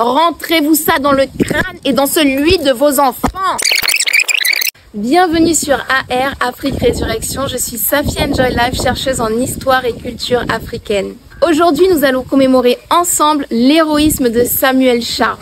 Rentrez-vous ça dans le crâne et dans celui de vos enfants. Bienvenue sur AR, Afrique Résurrection. Je suis Safiane Joy Life, chercheuse en histoire et culture africaine. Aujourd'hui, nous allons commémorer ensemble l'héroïsme de Samuel Sharp.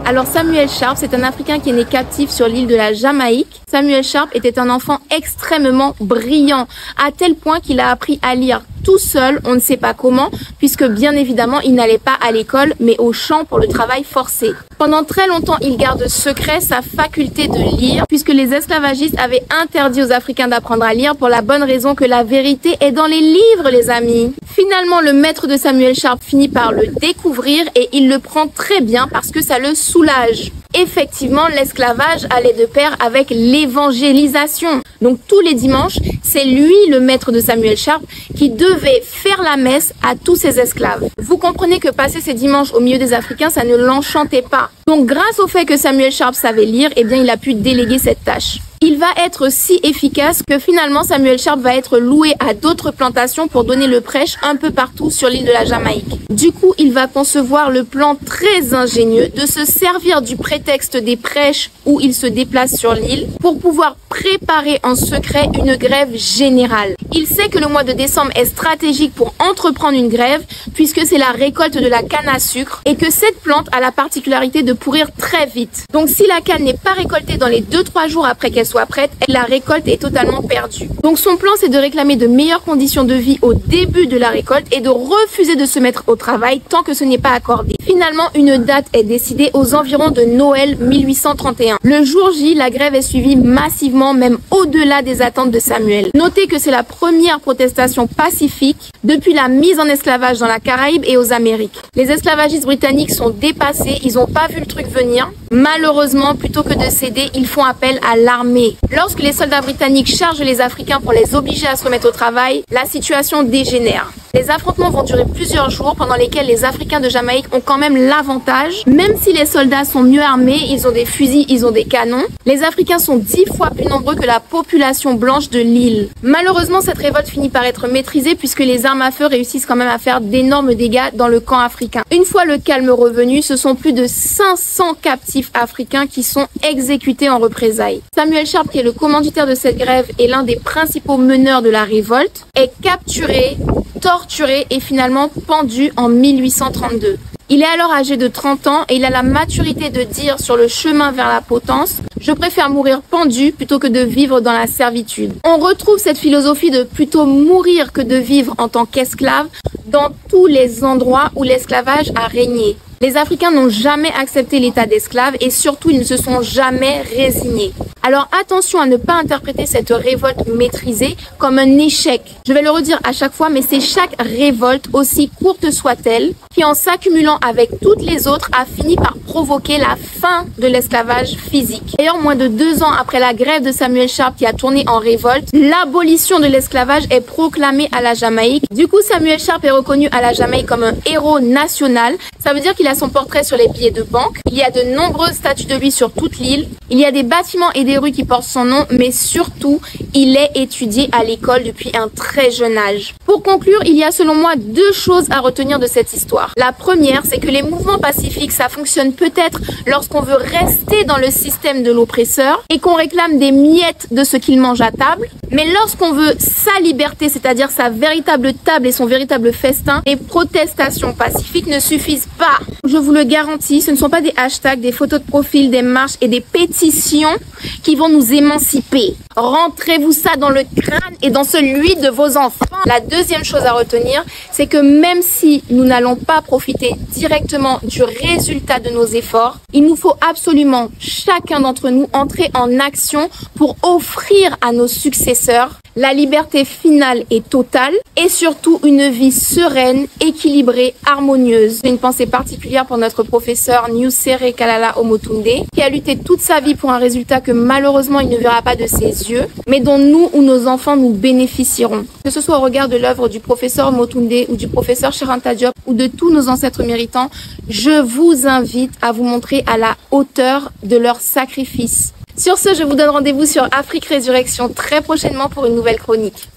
Alors Samuel Sharp, c'est un Africain qui est né captif sur l'île de la Jamaïque. Samuel Sharp était un enfant extrêmement brillant, à tel point qu'il a appris à lire tout seul, on ne sait pas comment, puisque bien évidemment, il n'allait pas à l'école, mais au champ pour le travail forcé. Pendant très longtemps, il garde secret sa faculté de lire, puisque les esclavagistes avaient interdit aux Africains d'apprendre à lire pour la bonne raison que la vérité est dans les livres, les amis. Finalement, le maître de Samuel Sharp finit par le découvrir et il le prend très bien parce que ça le soulage. Effectivement, l'esclavage allait de pair avec l'évangélisation. Donc tous les dimanches, c'est lui, le maître de Samuel Sharp, qui devait faire la messe à tous ses esclaves. Vous comprenez que passer ces dimanches au milieu des Africains, ça ne l'enchantait pas. Donc grâce au fait que Samuel Sharp savait lire, eh bien il a pu déléguer cette tâche. Il va être si efficace que finalement Samuel Sharp va être loué à d'autres plantations pour donner le prêche un peu partout sur l'île de la Jamaïque. Du coup, il va concevoir le plan très ingénieux de se servir du prétexte des prêches où il se déplace sur l'île pour pouvoir préparer en secret une grève générale. Il sait que le mois de décembre est stratégique pour entreprendre une grève puisque c'est la récolte de la canne à sucre et que cette plante a la particularité de pourrir très vite. Donc si la canne n'est pas récoltée dans les 2-3 jours après qu'elle soit prête, la récolte est totalement perdue. Donc son plan, c'est de réclamer de meilleures conditions de vie au début de la récolte et de refuser de se mettre au travail tant que ce n'est pas accordé. Finalement, une date est décidée aux environs de Noël 1831. Le jour J, la grève est suivie massivement, même au-delà des attentes de Samuel. Notez que c'est la première protestation pacifique depuis la mise en esclavage dans la Caraïbe et aux Amériques. Les esclavagistes britanniques sont dépassés, ils n'ont pas vu le truc venir. Malheureusement, plutôt que de céder, ils font appel à l'armée. Lorsque les soldats britanniques chargent les Africains pour les obliger à se remettre au travail, la situation dégénère. Les affrontements vont durer plusieurs jours pendant lesquels les Africains de Jamaïque ont quand même l'avantage. Même si les soldats sont mieux armés, ils ont des fusils, ils ont des canons, les Africains sont 10 fois plus nombreux que la population blanche de l'île. Malheureusement, cette révolte finit par être maîtrisée puisque les armes à feu réussissent quand même à faire d'énormes dégâts dans le camp africain. Une fois le calme revenu, ce sont plus de 500 captifs africains qui sont exécutés en représailles. Samuel Sharp, qui est le commanditaire de cette grève et l'un des principaux meneurs de la révolte, est capturé, torturé et finalement pendu en 1832. Il est alors âgé de 30 ans et il a la maturité de dire sur le chemin vers la potence « Je préfère mourir pendu plutôt que de vivre dans la servitude ». On retrouve cette philosophie de plutôt mourir que de vivre en tant qu'esclave dans tous les endroits où l'esclavage a régné. Les Africains n'ont jamais accepté l'état d'esclave et surtout ils ne se sont jamais résignés. Alors attention à ne pas interpréter cette révolte maîtrisée comme un échec. Je vais le redire à chaque fois, mais c'est chaque révolte, aussi courte soit-elle, qui en s'accumulant avec toutes les autres a fini par provoquer la fin de l'esclavage physique. D'ailleurs, moins de 2 ans après la grève de Samuel Sharp qui a tourné en révolte, l'abolition de l'esclavage est proclamée à la Jamaïque. Du coup, Samuel Sharp est reconnu à la Jamaïque comme un héros national. Ça veut dire qu'il a son portrait sur les billets de banque. Il y a de nombreuses statues de lui sur toute l'île. Il y a des bâtiments et des rues qui portent son nom, mais surtout, il est étudié à l'école depuis un très jeune âge. Pour conclure, il y a selon moi 2 choses à retenir de cette histoire. La première, c'est que les mouvements pacifiques, ça fonctionne peut-être lorsqu'on veut rester dans le système de l'oppresseur et qu'on réclame des miettes de ce qu'il mange à table. Mais lorsqu'on veut sa liberté, c'est-à-dire sa véritable table et son véritable festin, les protestations pacifiques ne suffisent pas. Je vous le garantis, ce ne sont pas des hashtags, des photos de profil, des marches et des pétitions qui vont nous émanciper. Rentrez-vous ça dans le crâne et dans celui de vos enfants. La deuxième chose à retenir, c'est que même si nous n'allons pas profiter directement du résultat de nos efforts, il nous faut absolument, chacun d'entre nous, entrer en action pour offrir à nos successeurs la liberté finale et totale et surtout une vie sereine, équilibrée, harmonieuse. Une pensée particulière pour notre professeur Nusere Kalala Omotunde qui a lutté toute sa vie pour un résultat que malheureusement il ne verra pas de ses yeux, mais dont nous ou nos enfants nous bénéficierons. Que ce soit au regard de l'œuvre du professeur Omotunde ou du professeur Cheikh Anta Diop ou de tous nos ancêtres méritants, je vous invite à vous montrer à la hauteur de leur sacrifice. Sur ce, je vous donne rendez-vous sur Afrique Résurrection très prochainement pour une nouvelle chronique.